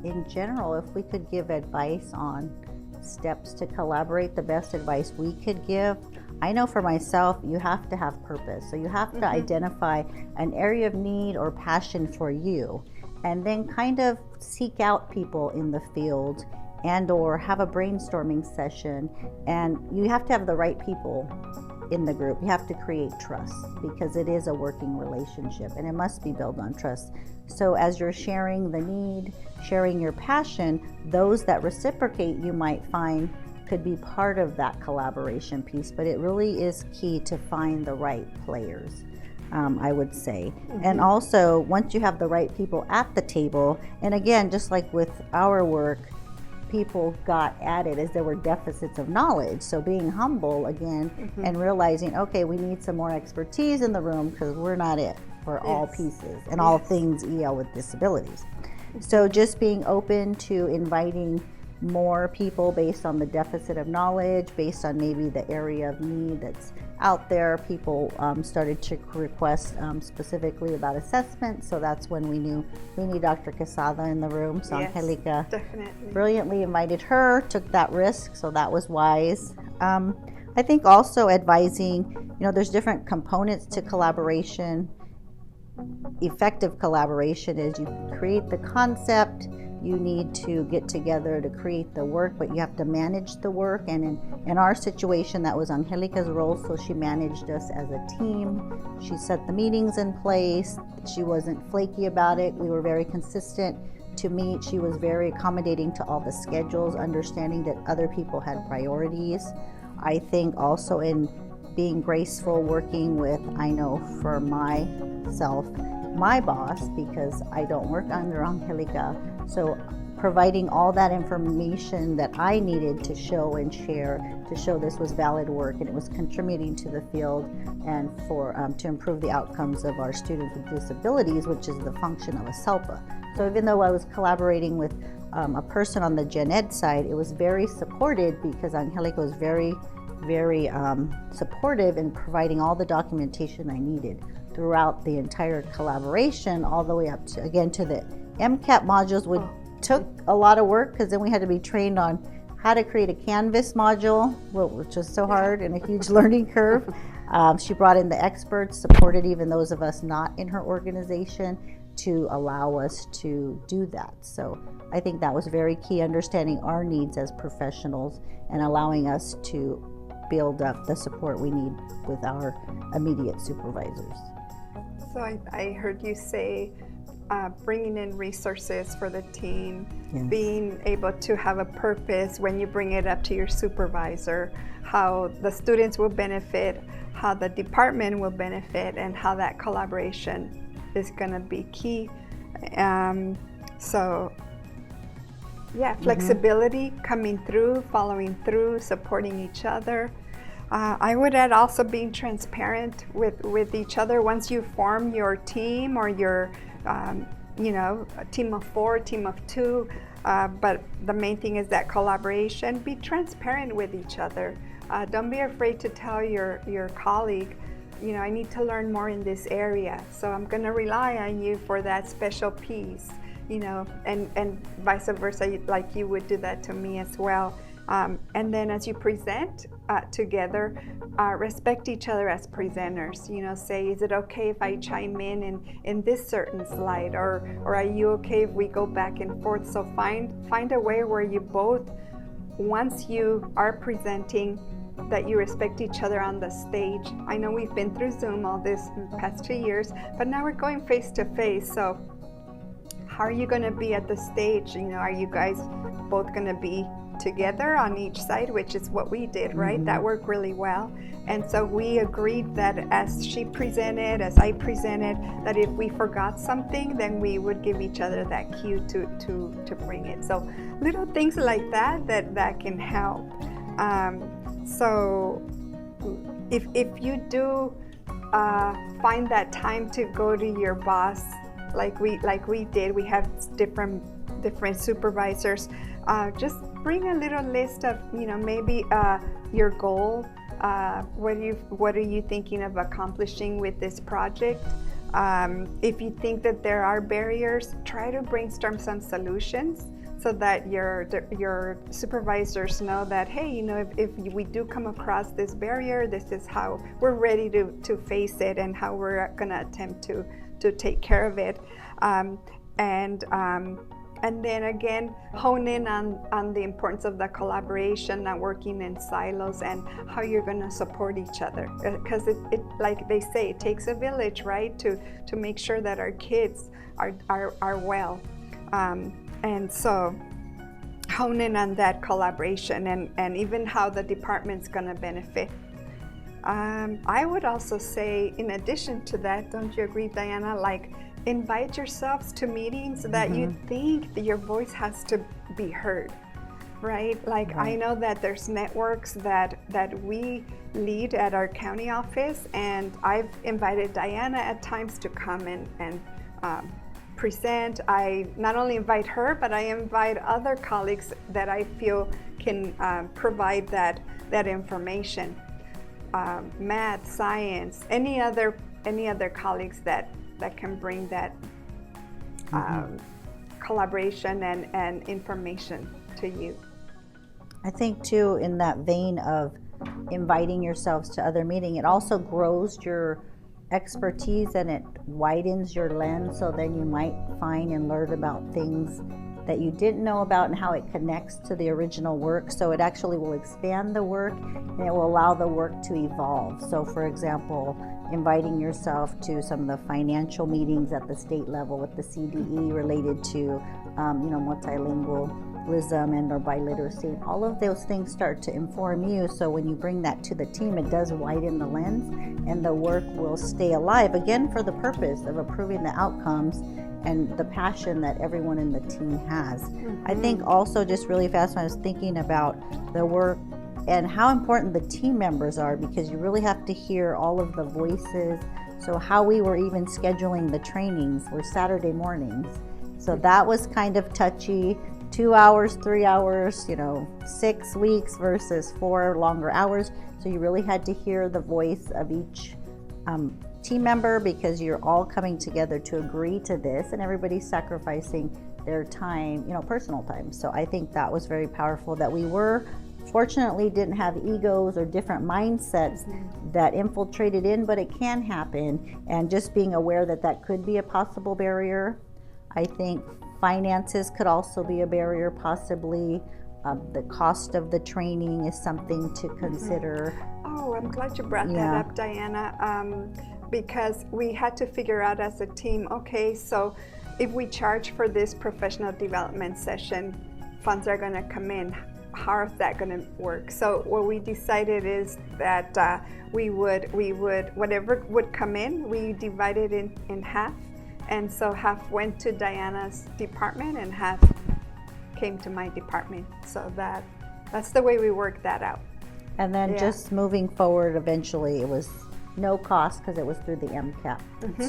in general, if we could give advice on steps to collaborate, the best advice we could give, I know for myself, you have to have purpose. So you have to identify an area of need or passion for you, and then kind of seek out people in the field and or have a brainstorming session. And you have to have the right people in the group. You have to create trust, because it is a working relationship and it must be built on trust. So as you're sharing the need, sharing your passion, those that reciprocate, you might find could be part of that collaboration piece, but it really is key to find the right players, I would say. And also, once you have the right people at the table, and again, just like with our work, people got added as there were deficits of knowledge. So being humble again, and realizing, okay, we need some more expertise in the room, because we're not it for all pieces and all things EL with disabilities. So just being open to inviting more people based on the deficit of knowledge, based on maybe the area of need that's out there. People started to request specifically about assessment, so that's when we knew we need Dr. Quesada in the room. So Angelica brilliantly invited her, took that risk, so that was wise. I think also advising, there's different components to collaboration. Effective collaboration is you create the concept, you need to get together to create the work, but you have to manage the work. And in our situation, that was Angelica's role, so she managed us as a team. She set the meetings in place. She wasn't flaky about it. We were very consistent to meet. She was very accommodating to all the schedules, understanding that other people had priorities. I think also in being graceful, working with, I know for myself, my boss, because I don't work under Angelica, so providing all that information that I needed to show and share, to show this was valid work and it was contributing to the field and for to improve the outcomes of our students with disabilities, which is the function of a SELPA. So even though I was collaborating with a person on the gen ed side, it was very supported, because Angelica was very supportive in providing all the documentation I needed throughout the entire collaboration, all the way up to, again, to the MCAT modules, which took a lot of work, because then we had to be trained on how to create a Canvas module, which was so hard and a huge learning curve. She brought in the experts, supported even those of us not in her organization, to allow us to do that. So I think that was very key, understanding our needs as professionals and allowing us to build up the support we need with our immediate supervisors. So I heard you say bringing in resources for the team, being able to have a purpose when you bring it up to your supervisor, how the students will benefit, how the department will benefit, and how that collaboration is going to be key. Flexibility, coming through, following through, supporting each other. I would add also being transparent with each other. Once you form your team, or your a team of 4, team of 2, but the main thing is that collaboration. Be transparent with each other. Don't be afraid to tell your colleague, I need to learn more in this area, so I'm going to rely on you for that special piece, and vice versa, like you would do that to me as well. And then as you present together, respect each other as presenters. Say, is it okay if I chime in this certain slide, or are you okay if we go back and forth? So find a way where you both, once you are presenting, that you respect each other on the stage. I know we've been through Zoom all this past 2 years, but now we're going face to face. So how are you going to be at the stage? Are you guys both going to be together on each side, which is what we did, right? Mm-hmm. That worked really well. And so we agreed that as she presented, as I presented, that if we forgot something, then we would give each other that cue to bring it. So little things like that can help. So if you do find that time to go to your boss, like we did, we have different supervisors, just bring a little list of, maybe your goal. What are you thinking of accomplishing with this project? If you think that there are barriers, try to brainstorm some solutions so that your supervisors know that, hey, if we do come across this barrier, this is how we're ready to face it and how we're going to attempt to take care of it. And then again, hone in on the importance of the collaboration, not working in silos, and how you're going to support each other. Because it, like they say, it takes a village, right, to make sure that our kids are well. And so hone in on that collaboration and even how the department's going to benefit. I would also say, in addition to that, don't you agree, Diana, invite yourselves to meetings that you think that your voice has to be heard, right? Right. I know that there's networks that we lead at our county office, and I've invited Diana at times to come and present. I not only invite her, but I invite other colleagues that I feel can provide that information. Math, science, any other colleagues that can bring that collaboration and information to you. I think too, in that vein of inviting yourselves to other meetings, it also grows your expertise and it widens your lens, so then you might find and learn about things that you didn't know about and how it connects to the original work. So it actually will expand the work and it will allow the work to evolve. So for example, inviting yourself to some of the financial meetings at the state level with the CDE related to multilingualism and or biliteracy, all of those things start to inform you. So when you bring that to the team, it does widen the lens and the work will stay alive, again, for the purpose of improving the outcomes and the passion that everyone in the team has. I think also, just really fast, when I was thinking about the work and how important the team members are, because you really have to hear all of the voices. So how we were even scheduling the trainings were Saturday mornings. So that was kind of touchy. 2 hours, 3 hours, 6 weeks versus 4 longer hours. So you really had to hear the voice of each team member, because you're all coming together to agree to this and everybody's sacrificing their time, personal time. So I think that was very powerful, that we fortunately didn't have egos or different mindsets that infiltrated in, but it can happen. And just being aware that could be a possible barrier. I think finances could also be a barrier, possibly. The cost of the training is something to consider. Oh, I'm glad you brought that up, Diana, because we had to figure out as a team, okay, so if we charge for this professional development session, funds are going to come in. How is that going to work? So what we decided is that we would whatever would come in, we divided in half, and so half went to Diana's department and half came to my department. So that's the way we worked that out. And then just moving forward, eventually it was no cost because it was through the MCAP.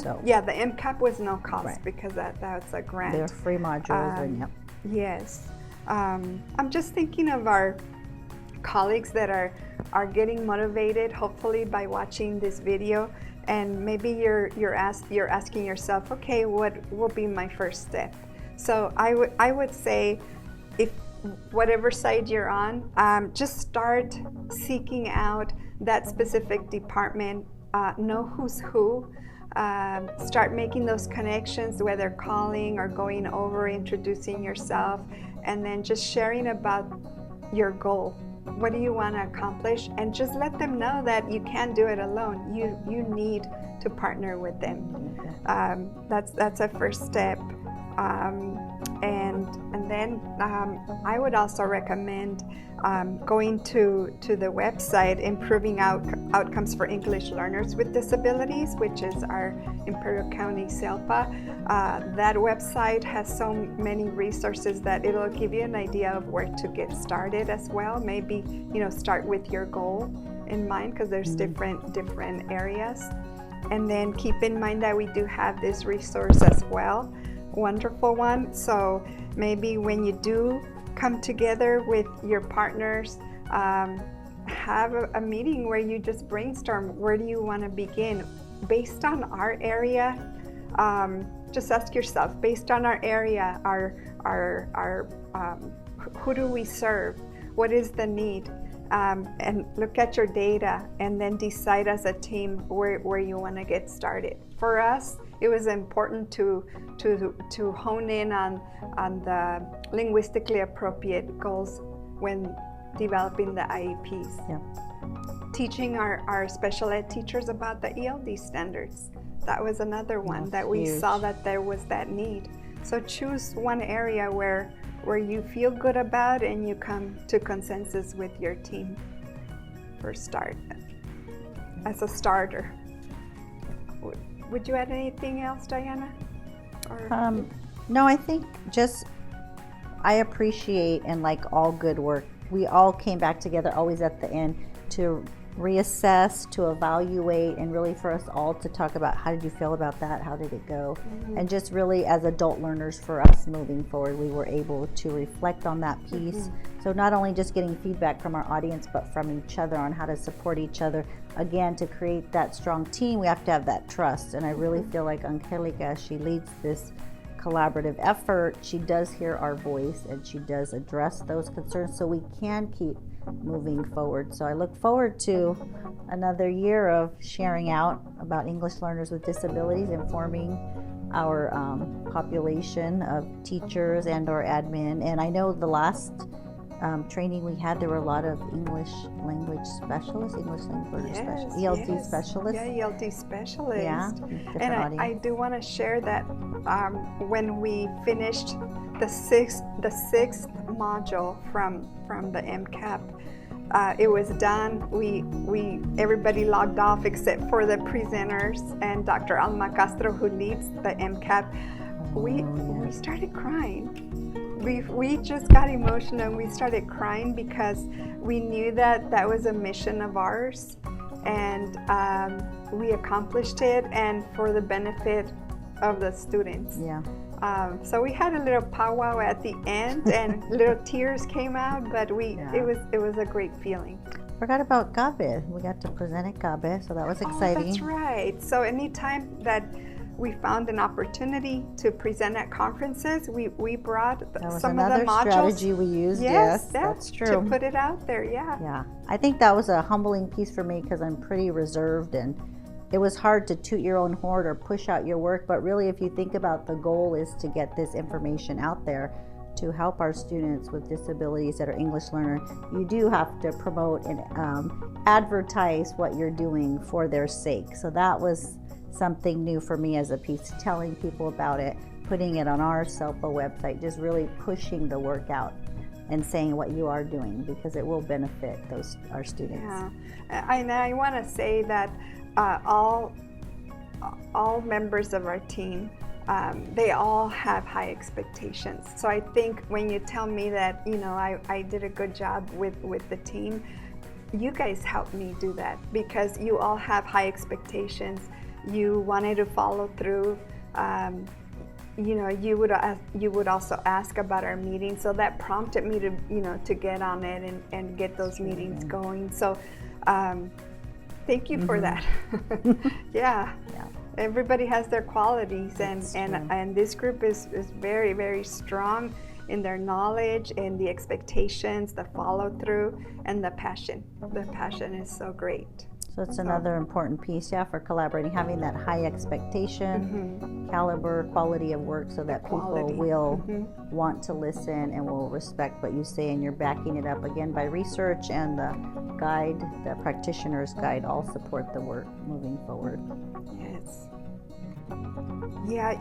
So yeah, the MCAP was no cost because that's a grant. They're free modules. Yes. I'm just thinking of our colleagues that are getting motivated, hopefully by watching this video, and maybe you're asking yourself, okay, what will be my first step? So I would say, if whatever side you're on, just start seeking out that specific department, know who's who, start making those connections, whether calling or going over, introducing yourself, and then just sharing about your goal. What do you want to accomplish? And just let them know that you can't do it alone. You need to partner with them. That's a first step. And then I would also recommend going to the website Improving Outcomes for English Learners with Disabilities, which is our Imperial County SELPA. That website has so many resources that it'll give you an idea of where to get started as well. Maybe, start with your goal in mind, because there's different areas. And then keep in mind that we do have this resource as well. Wonderful one. So maybe when you do come together with your partners, have a meeting where you just brainstorm, where do you want to begin based on our area. Just ask yourself, based on our area, who do we serve, what is the need, and look at your data, and then decide as a team where you want to get started. For us, it was important to hone in on the linguistically appropriate goals when developing the IEPs. Yeah. Teaching our special ed teachers about the ELD standards. That was another one that we saw that there was that need. So choose one area where you feel good about and you come to consensus with your team for start, as a starter. Would you add anything else, Diana? No, I think I appreciate, and like all good work, we all came back together always at the end to reassess, to evaluate, and really for us all to talk about how did you feel about that, how did it go, and just really as adult learners for us moving forward, we were able to reflect on that piece. So not only just getting feedback from our audience, but from each other on how to support each other. Again, to create that strong team, we have to have that trust, and I really feel like Angelica, she leads this collaborative effort. She does hear our voice and she does address those concerns so we can keep moving forward. So I look forward to another year of sharing out about English learners with disabilities, informing our population of teachers and our admin. And I know the last training we had, there were a lot of English language specialists, ELD specialists. Yeah, ELD specialists. Yeah, and I do want to share that when we finished the sixth module from the MCAP, it was done. We everybody logged off except for the presenters and Dr. Alma Castro, who leads the MCAP. We started crying. We just got emotional and we started crying because we knew that was a mission of ours, and we accomplished it, and for the benefit of the students. Yeah. So we had a little powwow at the end, and little tears came out, but it was a great feeling. Forgot about GABE. We got to present at GABE, so that was exciting. Oh, that's right. So anytime that we found an opportunity to present at conferences, we brought some of the modules. That was another strategy we used. Yes, that's true. To put it out there, yeah. Yeah, I think that was a humbling piece for me because I'm pretty reserved, and it was hard to toot your own horn or push out your work. But really, if you think about the goal is to get this information out there to help our students with disabilities that are English learners, you do have to promote and advertise what you're doing for their sake. So that was something new for me as a piece, telling people about it, putting it on our SELPA website, just really pushing the work out and saying what you are doing, because it will benefit our students. Yeah, I want to say that all members of our team, they all have high expectations. So I think when you tell me that, I did a good job with the team, you guys helped me do that, because you all have high expectations. You wanted to follow through. you would also ask about our meeting, so that prompted me to to get on it and get those meetings going. So thank you for that. Yeah. Everybody has their qualities, and this group is very, very strong in their knowledge and the expectations, the follow through, and the passion. The passion is so great. So it's another important piece, for collaborating, having that high expectation, caliber, quality of work, so that people will want to listen and will respect what you say, and you're backing it up again by research, and the guide, the practitioner's guide, all support the work moving forward. Yes. Yeah,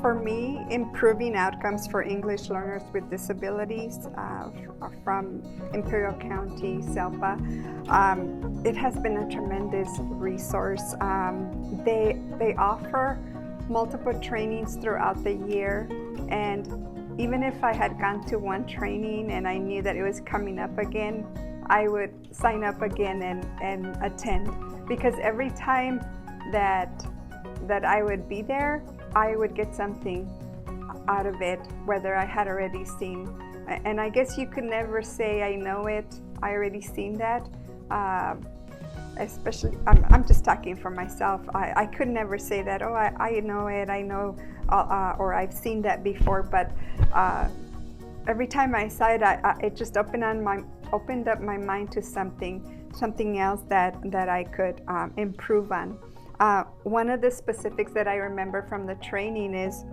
for me, improving outcomes for English learners with disabilities from Imperial County, SELPA, it has been a tremendous resource. They offer multiple trainings throughout the year, and even if I had gone to one training and I knew that it was coming up again, I would sign up again and attend, because every time that I would be there, I would get something out of it, whether I had already seen. And I guess you could never say, I know it, I already seen that. Especially, I'm just talking for myself. I could never say that, oh, I know it, I know, or I've seen that before. But every time I saw it, it just opened up my mind to something else that I could improve on. One of the specifics that I remember from the training is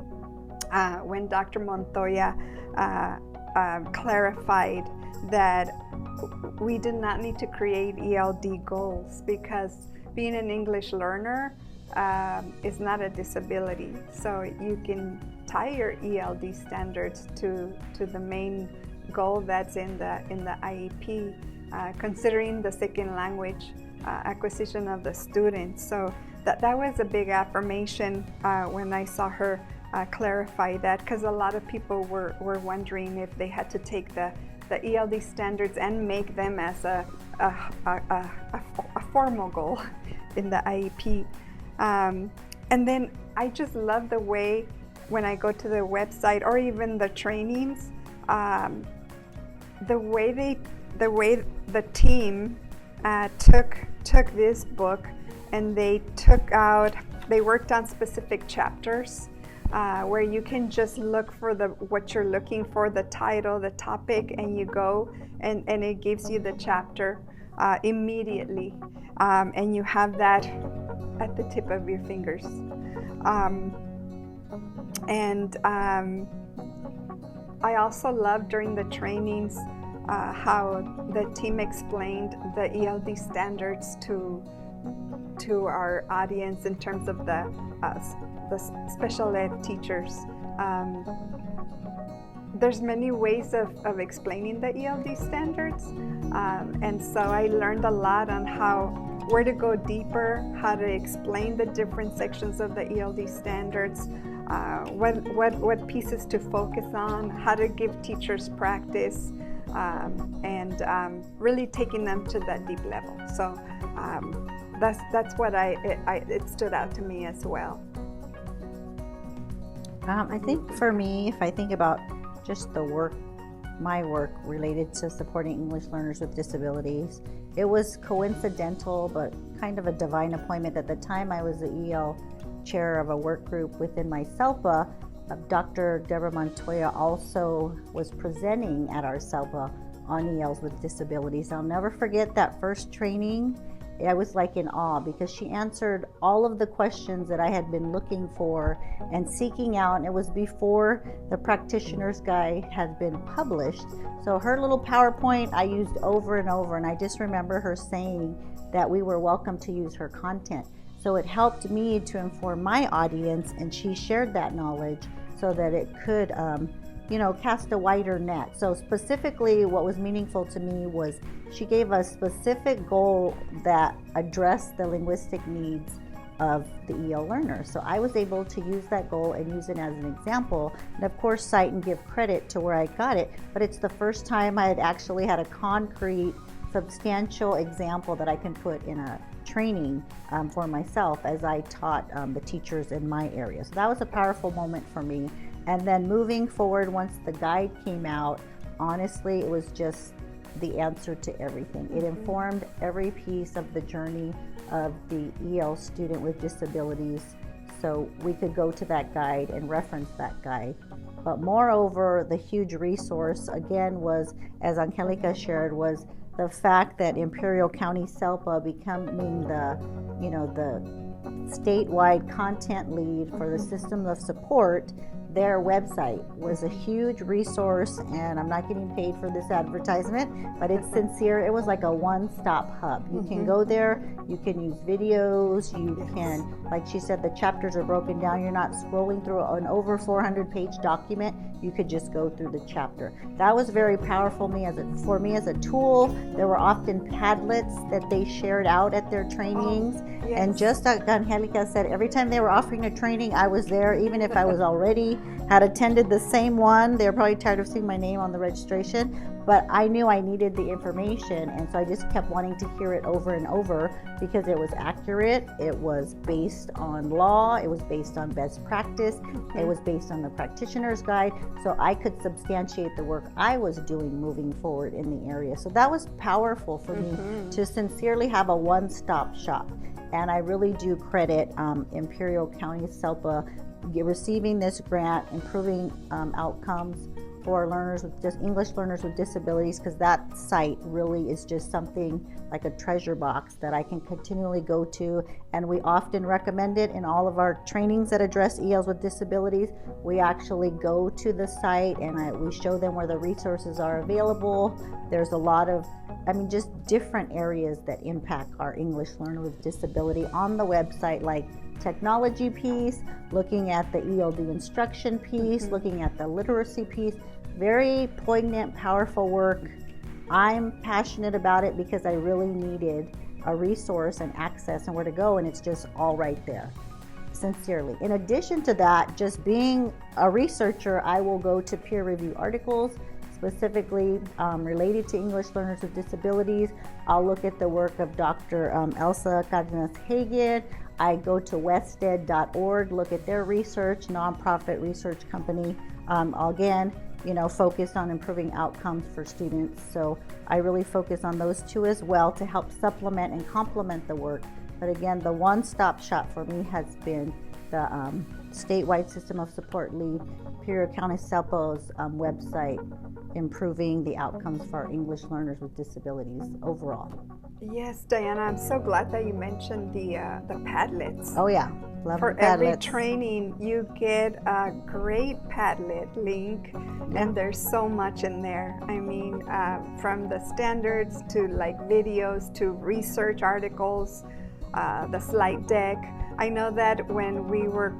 when Dr. Montoya clarified that we did not need to create ELD goals, because being an English learner is not a disability. So you can tie your ELD standards to the main goal that's in the IEP, considering the second language acquisition of the students. So that was a big affirmation when I saw her clarify that, because a lot of people were wondering if they had to take the ELD standards and make them as a formal goal in the IEP. And then I just love the way, when I go to the website or even the trainings, the way the team took this book and they worked on specific chapters where you can just look for what you're looking for, the title, the topic, and you go and it gives you the chapter immediately, and you have that at the tip of your fingers. I also love during the trainings how the team explained the ELD standards to our audience in terms of the special ed teachers. There's many ways of explaining the ELD standards, and so I learned a lot on where to go deeper, how to explain the different sections of the ELD standards, what pieces to focus on, how to give teachers practice, and really taking them to that deep level. So that's what it stood out to me as well. I think for me, if I think about just my work related to supporting English learners with disabilities, it was coincidental but kind of a divine appointment. At the time I was the EL chair of a work group within my SELPA. Dr. Deborah Montoya also was presenting at our SELPA on ELs with disabilities. I'll never forget that first training. I was like in awe, because she answered all of the questions that I had been looking for and seeking out, and it was before the practitioner's guide had been published. So her little PowerPoint I used over and over, and I just remember her saying that we were welcome to use her content. So it helped me to inform my audience, and she shared that knowledge so that it could cast a wider net. So specifically what was meaningful to me was she gave a specific goal that addressed the linguistic needs of the EL learner. So I was able to use that goal and use it as an example, and of course cite and give credit to where I got it, but it's the first time I had actually had a concrete, substantial example that I can put in a training for myself as I taught the teachers in my area. So that was a powerful moment for me. And then moving forward, once the guide came out, honestly, it was just the answer to everything. It informed every piece of the journey of the EL student with disabilities, so we could go to that guide and reference that guide. But moreover, the huge resource again was, as Angelica shared, was the fact that Imperial County SELPA becoming the statewide content lead for the system of support. Their website was a huge resource, and I'm not getting paid for this advertisement, but it's sincere. It was like a one-stop hub. You can go there, you can use videos, you can, like she said, the chapters are broken down. You're not scrolling through an over 400-page document. You could just go through the chapter. That was very powerful for me as a tool. There were often Padlets that they shared out at their trainings. And just like Angelica said, every time they were offering a training, I was there, even if I was already had attended the same one. They were probably tired of seeing my name on the registration, but I knew I needed the information, and so I just kept wanting to hear it over and over because it was accurate, it was based on law, it was based on best practice, it was based on the practitioner's guide, so I could substantiate the work I was doing moving forward in the area. So that was powerful for me to sincerely have a one-stop shop. And I really do credit Imperial County SELPA receiving this grant, improving outcomes for learners with English learners with disabilities, because that site really is just something like a treasure box that I can continually go to, and we often recommend it in all of our trainings that address ELs with disabilities. We actually go to the site and we show them where the resources are available. There's a lot of just different areas that impact our English learner with disability on the website, like technology piece, looking at the ELD instruction piece, looking at the literacy piece. Very poignant, powerful work. I'm passionate about it because I really needed a resource and access and where to go, and it's just all right there, sincerely. In addition to that, just being a researcher, I will go to peer review articles specifically related to English learners with disabilities. I'll look at the work of Dr. Elsa Cardenas-Hagen. I go to wested.org, look at their research, nonprofit research company, again, focused on improving outcomes for students. So I really focus on those two as well to help supplement and complement the work. But again, the one-stop shop for me has been the statewide system of support lead, Imperial County SELPA's website, improving the outcomes for our English learners with disabilities overall. Yes, Diana, I'm so glad that you mentioned the Padlets. Oh yeah, love For Padlets. every training, you get a great Padlet link, and there's so much in there. From the standards to like videos to research articles, the slide deck. I know that when we were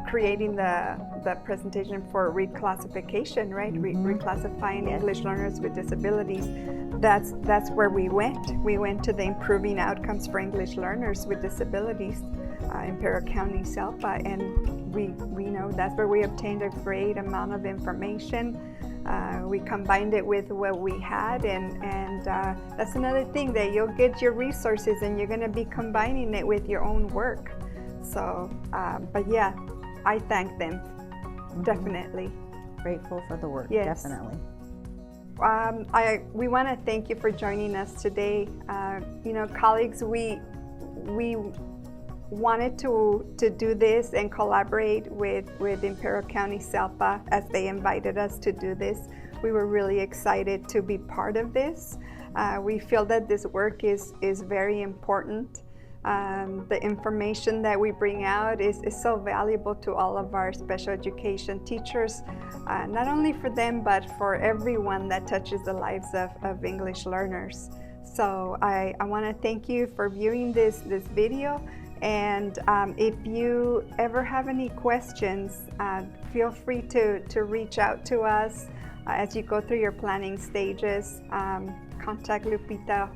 creating the presentation for reclassification, right? Reclassifying English learners with disabilities. That's where we went. We went to the Improving Outcomes for English Learners with Disabilities, Imperial County SELPA, and we know that's where we obtained a great amount of information. We combined it with what we had, and that's another thing, that you'll get your resources and you're going to be combining it with your own work. So, but yeah, I thank them, definitely. Grateful for the work, yes. Definitely. We want to thank you for joining us today. Colleagues, we wanted to do this and collaborate with Imperial County SELPA as they invited us to do this. We were really excited to be part of this. We feel that this work is very important. The information that we bring out is so valuable to all of our special education teachers, not only for them, but for everyone that touches the lives of English learners. So I want to thank you for viewing this video. And if you ever have any questions, feel free to reach out to us as you go through your planning stages. Contact Lupita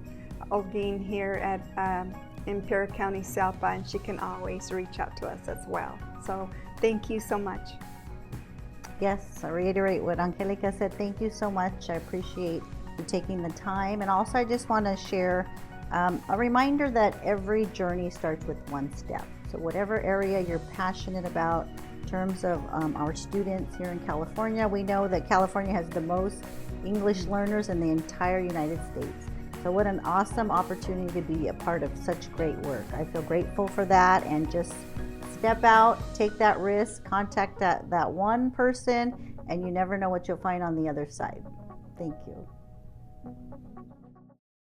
Olguin here at Imperial County SELPA, and she can always reach out to us as well. So thank you so much. Yes, I reiterate what Angelica said. Thank you so much. I appreciate you taking the time. And also I just want to share A reminder that every journey starts with one step. So whatever area you're passionate about, in terms of our students here in California, we know that California has the most English learners in the entire United States. So what an awesome opportunity to be a part of such great work. I feel grateful for that, and just step out, take that risk, contact that one person, and you never know what you'll find on the other side. Thank you.